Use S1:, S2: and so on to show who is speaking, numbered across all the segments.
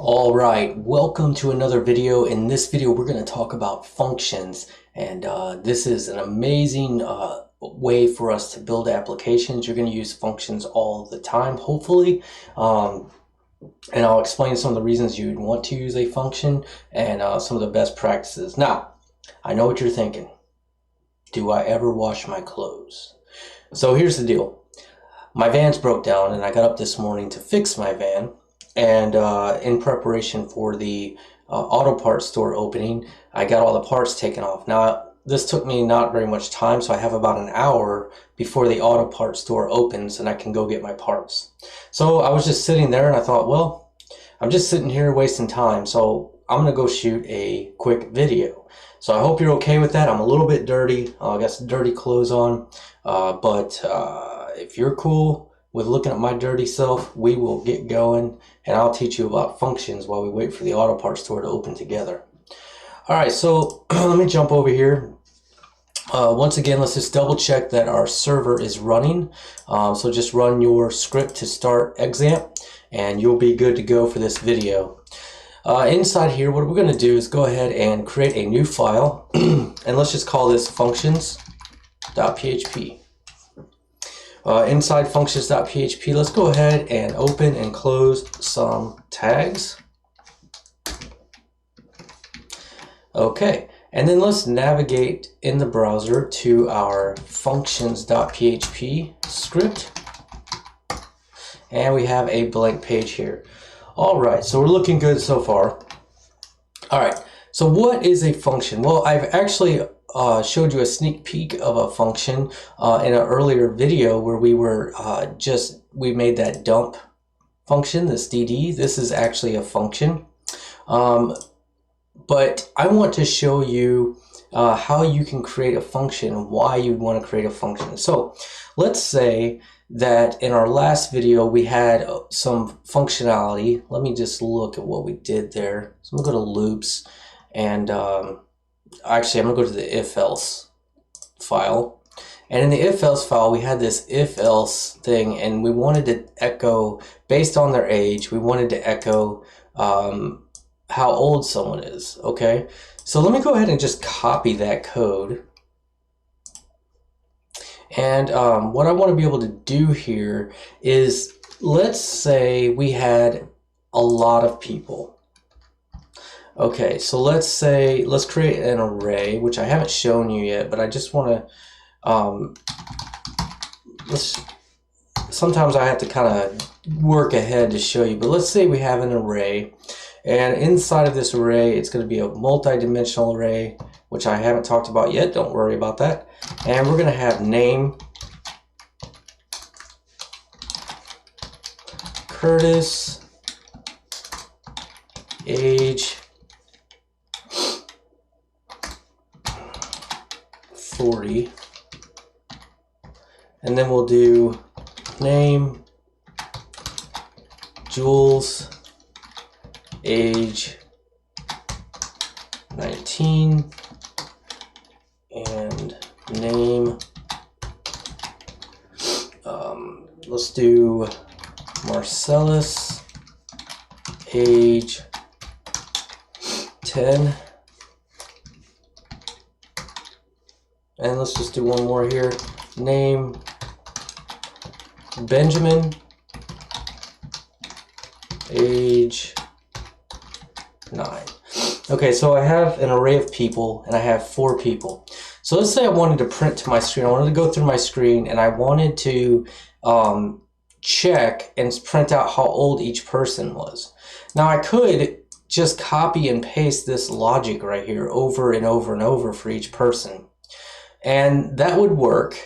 S1: All right, welcome to another video. In this video, we're going to talk about functions, and this is an amazing way for us to build applications. You're going to use functions all the time, hopefully, and I'll explain some of the reasons you'd want to use a function and some of the best practices. Now, I know what you're thinking. Do I ever wash my clothes? So here's the deal. My van's broke down, and I got up this morning to fix my van. And in preparation for the auto parts store opening, I got all the parts taken off. Now, this took me not very much time, so I have about an hour before the auto parts store opens and I can go get my parts. So I was just sitting there and I thought, well, I'm just sitting here wasting time, so I'm gonna go shoot a quick video. So I hope you're okay with that. I'm a little bit dirty. I got some dirty clothes on, but if you're cool with looking at my dirty self, we will get going, and I'll teach you about functions while we wait for the auto parts store to open together. All right, so let me jump over here. Once again, let's just double check that our server is running. So just run your script to start examp, and you'll be good to go for this video. Inside here, what we're going to do is go ahead and create a new file, and let's just call this functions.php. Inside functions.php, let's go ahead and open and close some tags. Okay, and then let's navigate in the browser to our functions.php script. And we have a blank page here. All right, so we're looking good so far. All right, so what is a function? Well, I've actually showed you a sneak peek of a function in an earlier video where we were we made that dump function, this dd. This is actually a function, but I want to show you how you can create a function, why you want to create a function. So let's say that in our last video we had some functionality. Let me just look at what we did there. So I'm going to go to loops, and actually, I'm going to go to the if-else file. And in the if-else file, we had this if-else thing, and we wanted to echo, based on their age, we wanted to echo how old someone is, okay? So let me go ahead and just copy that code. And what I want to be able to do here is, let's say we had a lot of people. Okay, so let's create an array, which I haven't shown you yet, but I just want to, sometimes I have to kind of work ahead to show you, but let's say we have an array, and inside of this array, it's going to be a multi-dimensional array, which I haven't talked about yet, don't worry about that. And we're going to have name, Curtis, age, 40, and then we'll do name, Jules, age 19, and name, let's do Marcellus, age 10. And let's just do one more here. Name, Benjamin, age 9. Okay, so I have an array of people, and I have 4 people. So let's say I wanted to print to my screen. I wanted to go through my screen, and I wanted to check and print out how old each person was. Now I could just copy and paste this logic right here over and over and over for each person, and that would work.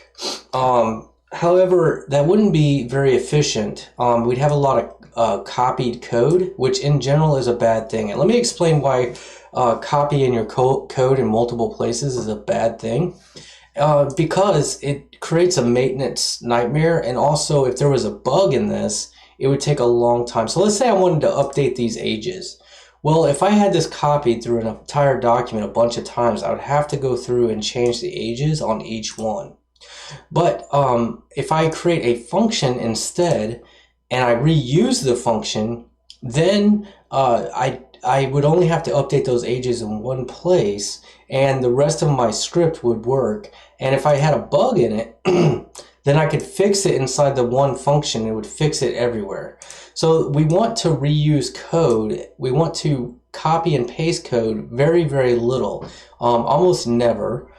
S1: However, that wouldn't be very efficient. We'd have a lot of copied code, which in general is a bad thing. And let me explain why copying your code in multiple places is a bad thing. Because it creates a maintenance nightmare, and also if there was a bug in this, it would take a long time. So let's say I wanted to update these ages. Well, if I had this copied through an entire document a bunch of times, I would have to go through and change the ages on each one. But if I create a function instead, and I reuse the function, then I would only have to update those ages in one place, and the rest of my script would work. And if I had a bug in it, then I could fix it inside the one function. It would fix it everywhere. So we want to reuse code. We want to copy and paste code very, very little, almost never,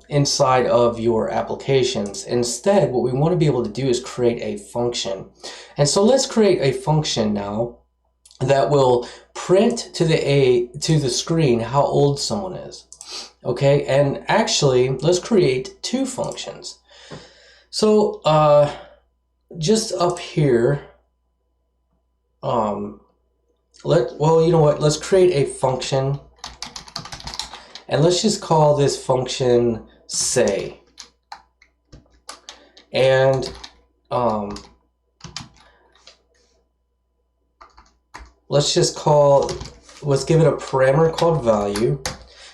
S1: inside of your applications. Instead, what we want to be able to do is create a function. And so let's create a function now that will print to the screen how old someone is. Okay, and actually let's create two functions. So just up here, well, you know what, let's create a function, and let's just call this function say. And let's give it a parameter called value.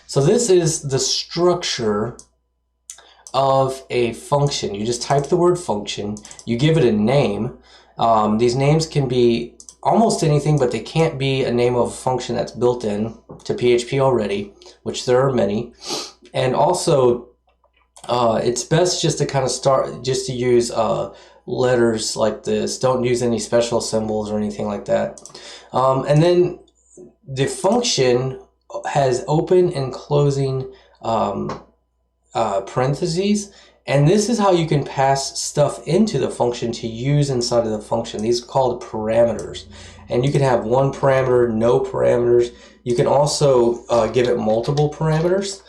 S1: So this is the structure of a function. You just type the word function, you give it a name. These names can be almost anything, but they can't be a name of a function that's built in to PHP already, which there are many. And also, it's best just to kind of use letters like this. Don't use any special symbols or anything like that. And then the function has open and closing parentheses, and this is how you can pass stuff into the function to use inside of the function. These are called parameters, and you can have one parameter, no parameters. You can also give it multiple parameters.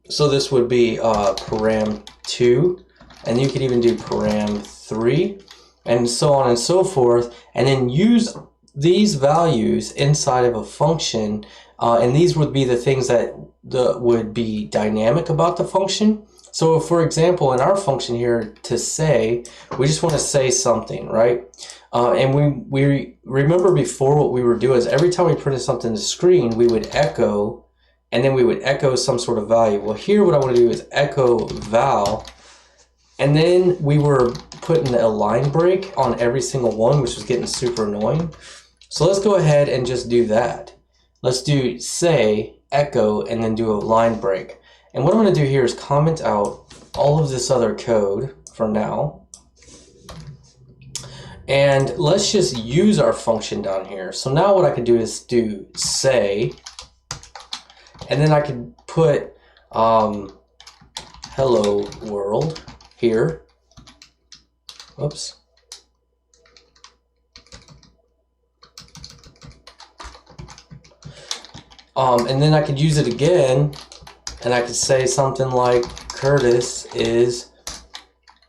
S1: So this would be param2, and you could even do param3, and so on and so forth, and then use these values inside of a function, and these would be the things that would be dynamic about the function. So for example, in our function here to say, we just want to say something, right? And we remember before what we would do is every time we printed something to the screen, we would echo, and then we would echo some sort of value. Well, here what I want to do is echo val, and then we were putting a line break on every single one, which was getting super annoying. So let's go ahead and just do that. Let's do say, echo, and then do a line break. And what I'm going to do here is comment out all of this other code for now. And let's just use our function down here. So now what I can do is do say, and then I can put hello world here. Oops. And then I could use it again, and I could say something like Curtis is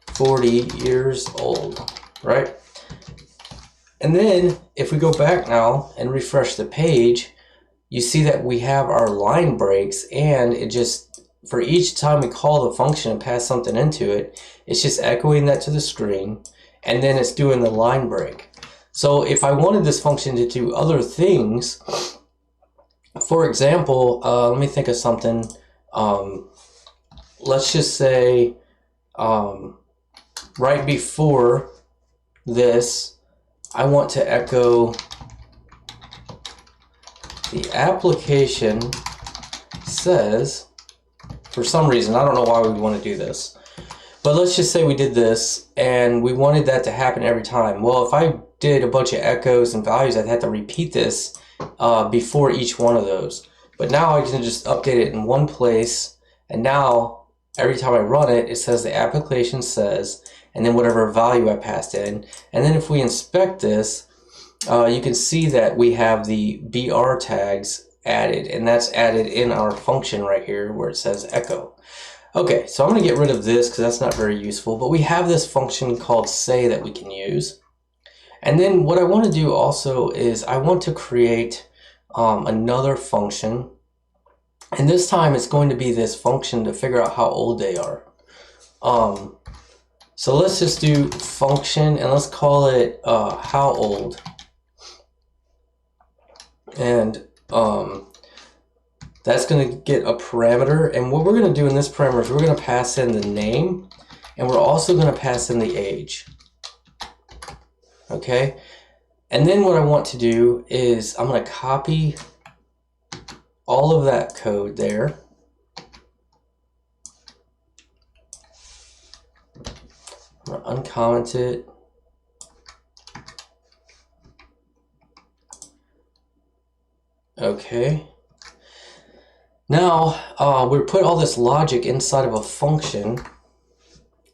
S1: 40 years old, right? And then if we go back now and refresh the page, you see that we have our line breaks, and it just, for each time we call the function and pass something into it, it's just echoing that to the screen, and then it's doing the line break. So if I wanted this function to do other things, for example, let me think of something. Let's just say right before this, I want to echo the application says, for some reason, I don't know why we want to do this, but let's just say we did this and we wanted that to happen every time. Well, if I did a bunch of echoes and values, I'd have to repeat this before each one of those. But now I can just update it in one place, and now every time I run it, it says the application says, and then whatever value I passed in. And then if we inspect this, you can see that we have the BR tags added, and that's added in our function right here where it says echo. Okay, so I'm going to get rid of this because that's not very useful, but we have this function called say that we can use. And then what I want to do also is I want to create another function, and this time it's going to be this function to figure out how old they are. So let's just do function, and let's call it how old. And that's going to get a parameter, and what we're going to do in this parameter is we're going to pass in the name, and we're also going to pass in the age. Okay, And then what I want to do is I'm going to copy all of that code there. I'm going to uncomment it. Okay. Now we put all this logic inside of a function,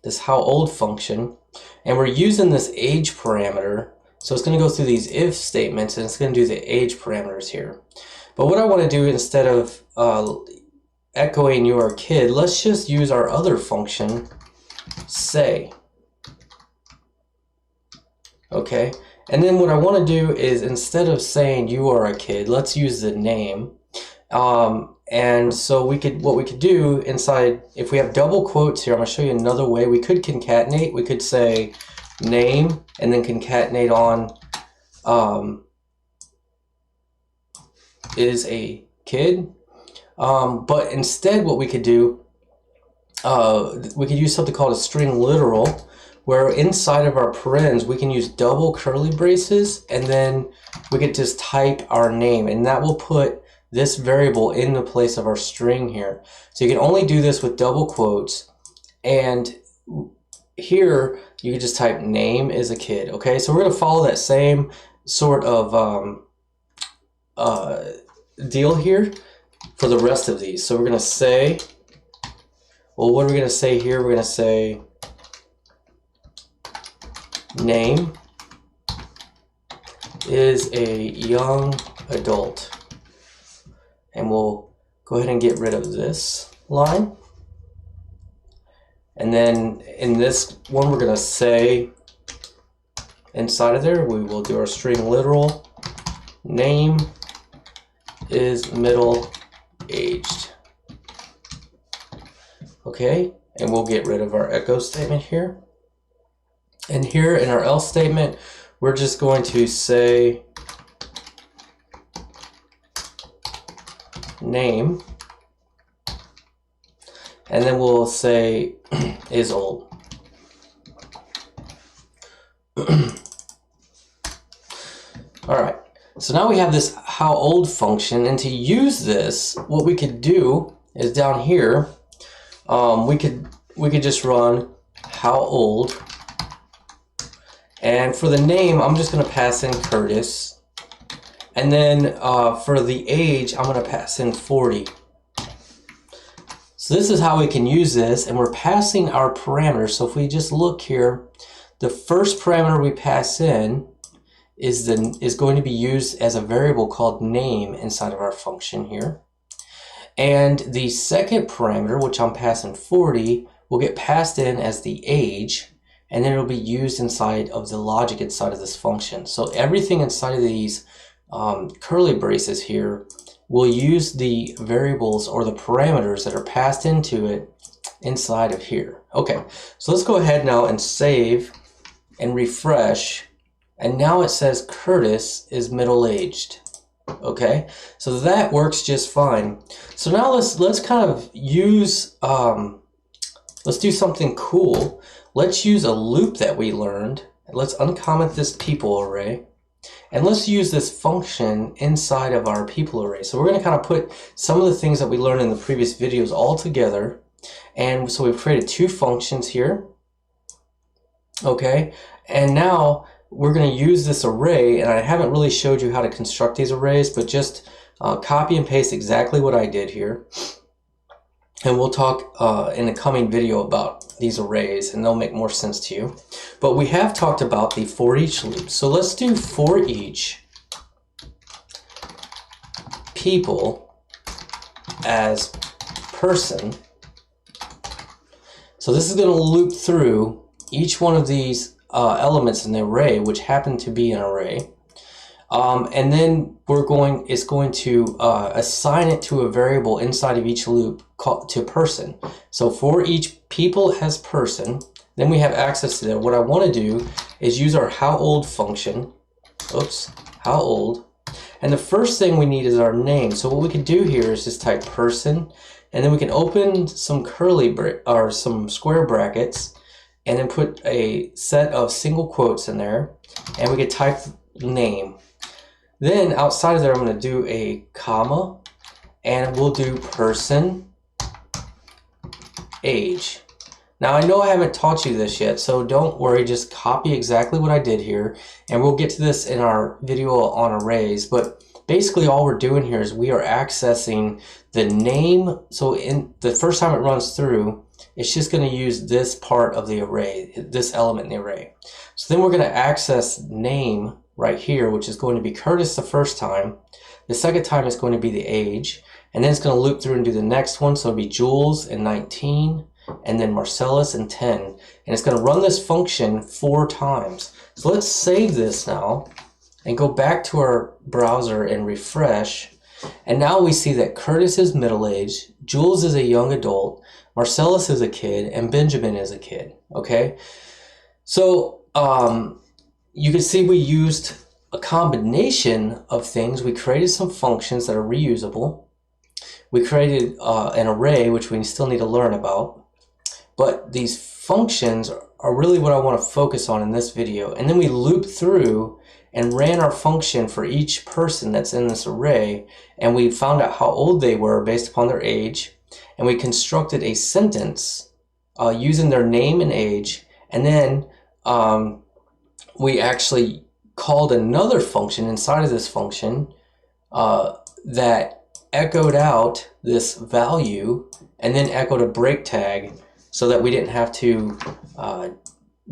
S1: this howOld function, and we're using this age parameter. So it's going to go through these if statements and it's going to do the age parameters here. But what I want to do, instead of echoing you are a kid, let's just use our other function, say. Okay, and then what I want to do is, instead of saying you are a kid, let's use the name. And so what we could do inside, if we have double quotes here, I'm going to show you another way. We could concatenate. We could say name and then concatenate on is a kid. But instead what we could do, we could use something called a string literal, where inside of our parens we can use double curly braces, and then we could just type our name, and that will put this variable in the place of our string here. So you can only do this with double quotes, and here you can just type name is a kid. Okay, so we're going to follow that same sort of deal here for the rest of these. So we're going to say, well, what are we going to say here? We're going to say name is a young adult. And we'll go ahead and get rid of this line. And then in this one, we're going to say inside of there, we will do our string literal. Name is middle aged. Okay, and we'll get rid of our echo statement here. And here in our else statement, we're just going to say name, and then we'll say is old. All right, so now we have this howOld function, and to use this, what we could do is down here, we could just run howOld, and for the name, I'm just going to pass in Curtis. And then for the age, I'm going to pass in 40. So this is how we can use this, and we're passing our parameters. So if we just look here, the first parameter we pass in is going to be used as a variable called name inside of our function here. And the second parameter, which I'm passing 40, will get passed in as the age, and then it'll be used inside of the logic inside of this function. So everything inside of these curly braces here will use the variables or the parameters that are passed into it inside of here. Okay, so let's go ahead now and save and refresh, and now it says Curtis is middle-aged. Okay, so that works just fine. So now let's kind of use let's do something cool. Let's use a loop that we learned, and let's uncomment this people array. And let's use this function inside of our people array. So we're going to kind of put some of the things that we learned in the previous videos all together. And so we've created two functions here. Okay, and now we're going to use this array, and I haven't really showed you how to construct these arrays, but just copy and paste exactly what I did here. And we'll talk in a coming video about these arrays, and they'll make more sense to you. But we have talked about the for each loop. So let's do for each people as person. So this is going to loop through each one of these elements in the array, which happen to be an array. And then it's going to assign it to a variable inside of each loop called to person. So for each people as person, then we have access to that. What I want to do is use our howOld function. Oops, howOld. And the first thing we need is our name. So what we can do here is just type person, and then we can open some some square brackets, and then put a set of single quotes in there, and we could type name. Then outside of there, I'm going to do a comma, and we'll do person age. Now I know I haven't taught you this yet, so don't worry, just copy exactly what I did here, and we'll get to this in our video on arrays. But basically all we're doing here is we are accessing the name. So in the first time it runs through, it's just going to use this part of the array, this element in the array. So then we're going to access name right here, which is going to be Curtis the first time. The second time it's going to be the age, and then it's going to loop through and do the next one. So it'll be Jules and 19, and then Marcellus and 10. And it's going to run this function 4 times. So let's save this now and go back to our browser and refresh. And now we see that Curtis is middle-aged, Jules is a young adult, Marcellus is a kid, and Benjamin is a kid. Okay? So you can see we used a combination of things. We created some functions that are reusable. We created an array, which we still need to learn about. But these functions are really what I want to focus on in this video. And then we looped through and ran our function for each person that's in this array. And we found out how old they were based upon their age. And we constructed a sentence using their name and age. And then we actually called another function inside of this function that echoed out this value and then echoed a break tag so that we didn't have to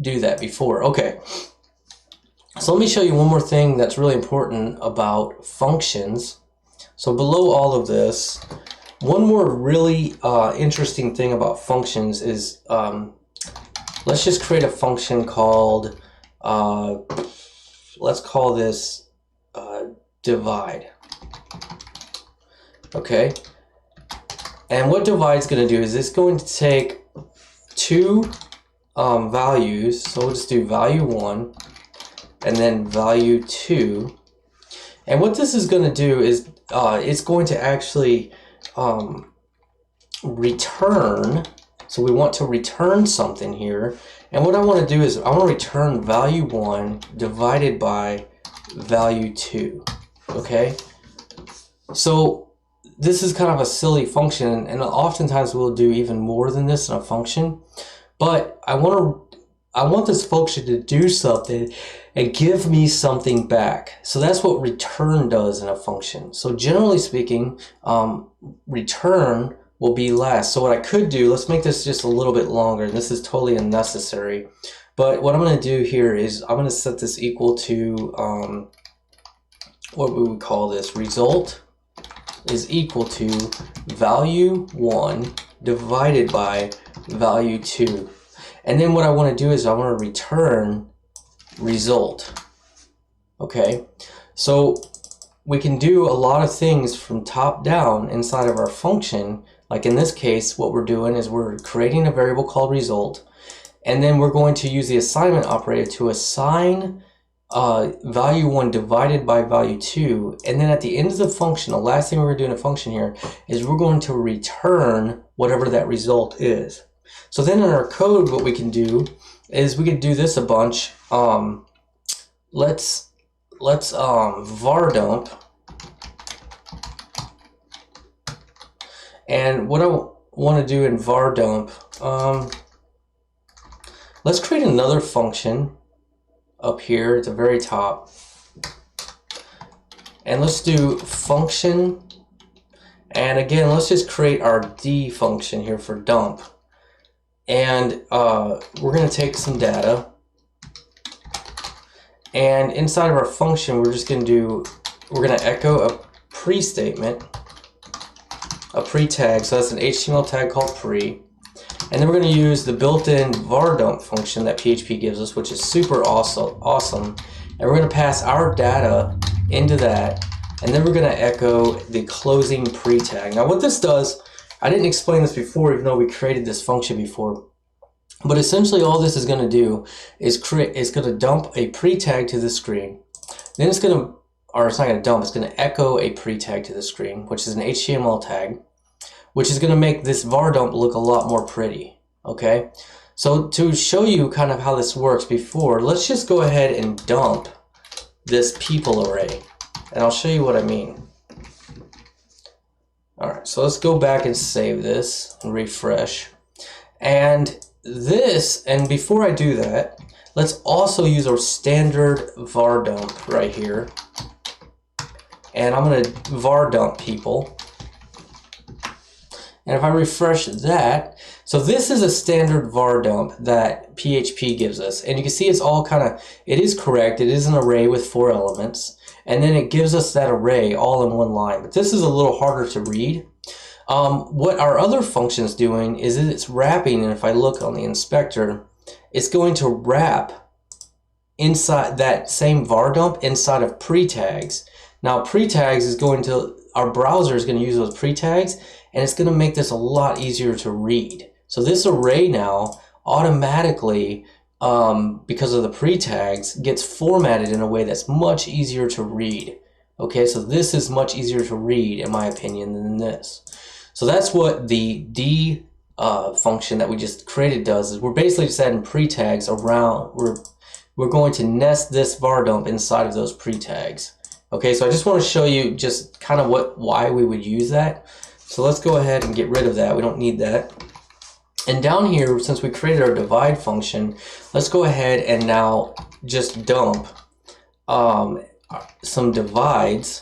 S1: do that before. Okay, so let me show you one more thing that's really important about functions. So below all of this, one more really interesting thing about functions is let's just create a function called, let's call this divide. Okay, and what divide is going to do is it's going to take 2 values. So we'll just do value 1 and then value 2. And what this is going to do is it's going to actually return. So we want to return something here. And what I want to do is I want to return value 1 divided by value 2. Okay, so this is kind of a silly function, and oftentimes we'll do even more than this in a function. But I want this function to do something and give me something back. So that's what return does in a function. So generally speaking, return will be last. So what I could do, let's make this just a little bit longer. This is totally unnecessary. But what I'm going to do here is I'm going to set this equal to, what we would call this, result is equal to value 1 divided by value 2. And then what I want to do is I want to return result. Okay, so we can do a lot of things from top down inside of our function. Like in this case, what we're doing is we're creating a variable called result, and then we're going to use the assignment operator to assign value 1 divided by value 2, and then at the end of the function, the last thing we're going to do in a function here is we're going to return whatever that result is. So then in our code, what we can do is we could do this a bunch. Let's var dump, and what I want to do in var dump, let's create another function up here at the very top, and let's do function, and again let's just create our D function here for dump, and we're going to take some data, and inside of our function we're going to echo a pre-statement, a pre-tag. So that's an HTML tag called pre. And then we're going to use the built-in var dump function that PHP gives us, which is super awesome. And we're going to pass our data into that, and then we're going to echo the closing pre-tag. Now what this does, I didn't explain this before, even though we created this function before, but essentially all this is going to do is going to dump a pre-tag to the screen. Then it's going to, or it's not going to dump, it's going to echo a pre-tag to the screen, which is an HTML tag, which is going to make this var dump look a lot more pretty. Okay, so to show you kind of how this works before, let's just go ahead and dump this people array. And I'll show you what I mean. All right, so let's go back and save this and refresh. And this, and before I do that, let's also use our standard var dump right here. And I'm going to var dump people. And if I refresh that, so this is a standard var dump that PHP gives us. And you can see it's all kind of, it is correct. It is an array with 4 elements. And then it gives us that array all in one line. But this is a little harder to read. What our other function is doing is it's wrapping, and if I look on the inspector, it's going to wrap inside that same var dump inside of pre-tags. Now pre-tags is going to, our browser is going to use those pre-tags, and it's going to make this a lot easier to read. So this array now automatically, because of the pre-tags, gets formatted in a way that's much easier to read. Okay, so this is much easier to read in my opinion than this. So that's what the D function that we just created does, is we're basically just adding pre-tags around, we're going to nest this var dump inside of those pre-tags. Okay, so I just want to show you just kind of why we would use that. So let's go ahead and get rid of that. We don't need that. And down here, since we created our divide function, let's go ahead and now just dump some divides.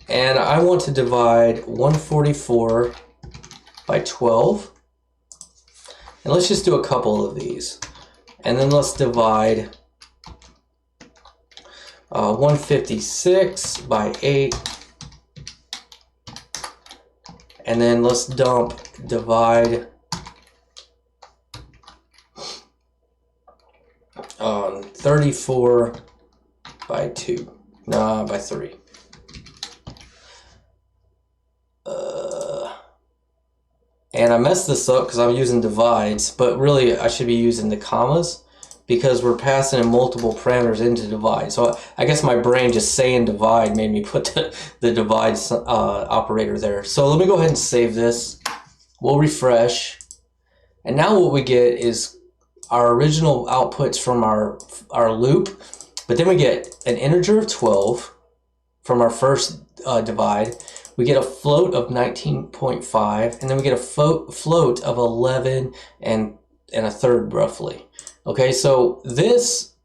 S1: And I want to divide 144 by 12. And let's just do a couple of these. And then let's divide 156 by 8. And then let's divide 34 by 2. Nah, by 3. And I messed this up because I'm using divides, but really I should be using the commas because we're passing in multiple parameters into divide. So I guess my brain just saying divide made me put the divide operator there. So let me go ahead and save this. We'll refresh. And now what we get is our original outputs from our loop, but then we get an integer of 12 from our first divide. We get a float of 19.5, and then we get a float of 11 and a third roughly. Okay, so this,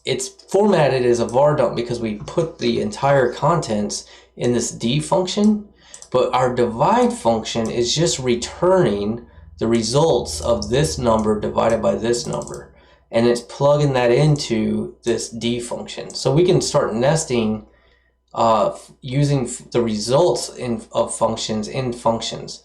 S1: it's formatted as a var dump because we put the entire contents in this D function, but our divide function is just returning the results of this number divided by this number, and it's plugging that into this D function. So we can start nesting using the results of functions in functions.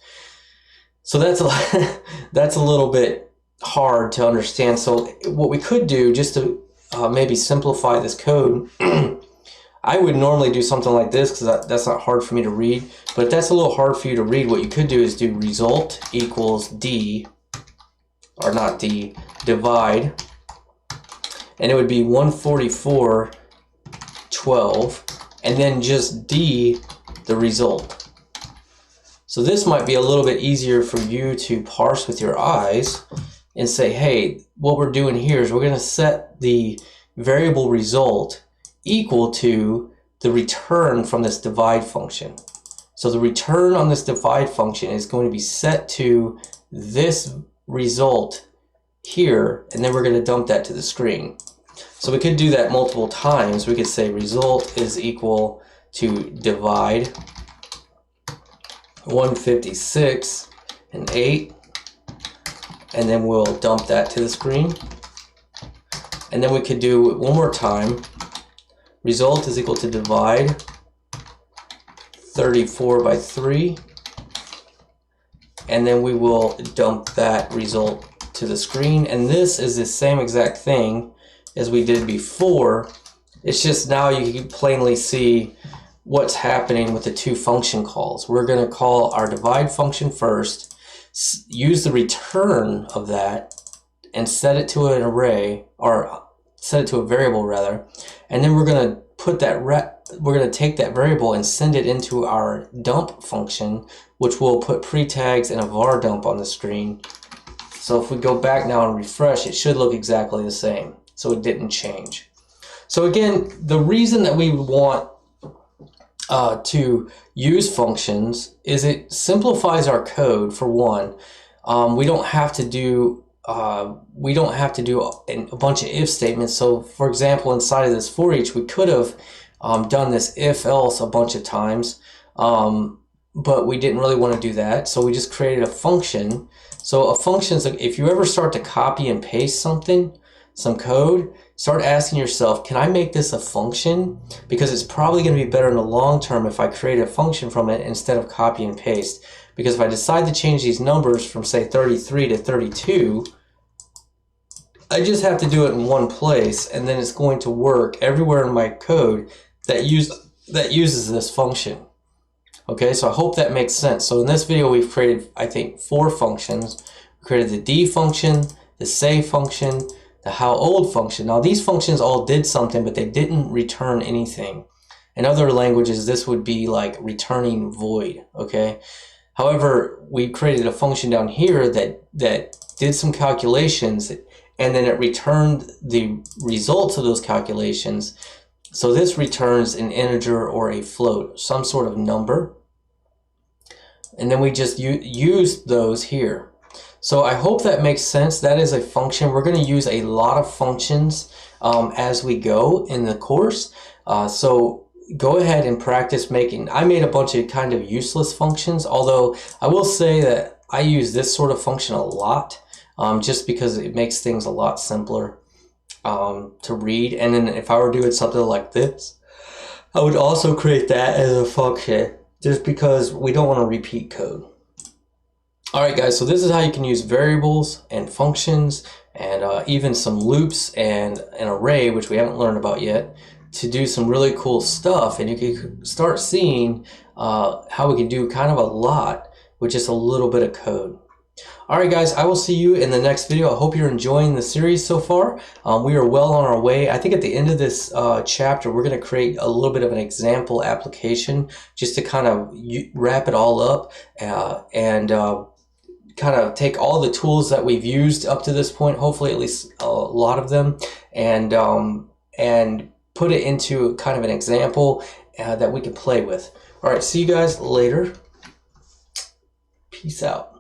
S1: So that's a little bit hard to understand. So what we could do, just to maybe simplify this code, I would normally do something like this because that's not hard for me to read. But if that's a little hard for you to read, what you could do is do result equals D, or not D, divide, and it would be 144, 12, and then just D the result. So this might be a little bit easier for you to parse with your eyes and say, hey, what we're doing here is we're going to set the variable result equal to the return from this divide function. So the return on this divide function is going to be set to this result here, and then we're going to dump that to the screen. So we could do that multiple times. We could say result is equal to divide 156 and 8, and then we'll dump that to the screen. And then we could do it one more time. Result is equal to divide 34 by 3, and then we will dump that result to the screen. And this is the same exact thing as we did before. It's just now you can plainly see what's happening with the two function calls. We're going to call our divide function first, use the return of that, and set it to an array, or set it to a variable rather, and then we're going to put that we're going to take that variable and send it into our dump function, which will put pre-tags and a var dump on the screen. So if we go back now and refresh, it should look exactly the same. so it didn't change. So again, the reason that we want to use functions is it simplifies our code. For one, we don't have to do a bunch of if statements. So for example, inside of this for each, we could have done this if else a bunch of times, but we didn't really want to do that, so we just created a function. So a function is, if you ever start to copy and paste some code, start asking yourself, can I make this a function? Because it's probably going to be better in the long term if I create a function from it instead of copy and paste. Because if I decide to change these numbers from, say, 33 to 32, I just have to do it in one place, and then it's going to work everywhere in my code that uses this function. Okay, so I hope that makes sense. So in this video, we've created, I think, 4 functions. We created the D function, the say function, the how old function. Now these functions all did something, but they didn't return anything. In other languages, this would be like returning void, okay? However, we created a function down here that did some calculations, and then it returned the results of those calculations. So this returns an integer or a float, some sort of number. And then we just use those here. So I hope that makes sense. That is a function. We're going to use a lot of functions as we go in the course. So go ahead and practice making. I made a bunch of kind of useless functions, although I will say that I use this sort of function a lot just because it makes things a lot simpler to read. And then if I were doing something like this, I would also create that as a function just because we don't want to repeat code. Alright guys, so this is how you can use variables and functions and even some loops and an array, which we haven't learned about yet, to do some really cool stuff. And you can start seeing how we can do kind of a lot with just a little bit of code. Alright guys, I will see you in the next video. I hope you're enjoying the series so far. We are well on our way. I think at the end of this chapter, we're going to create a little bit of an example application just to kind of wrap it all up and kind of take all the tools that we've used up to this point, hopefully at least a lot of them, and put it into kind of an example that we can play with. Alright, see you guys later. Peace out.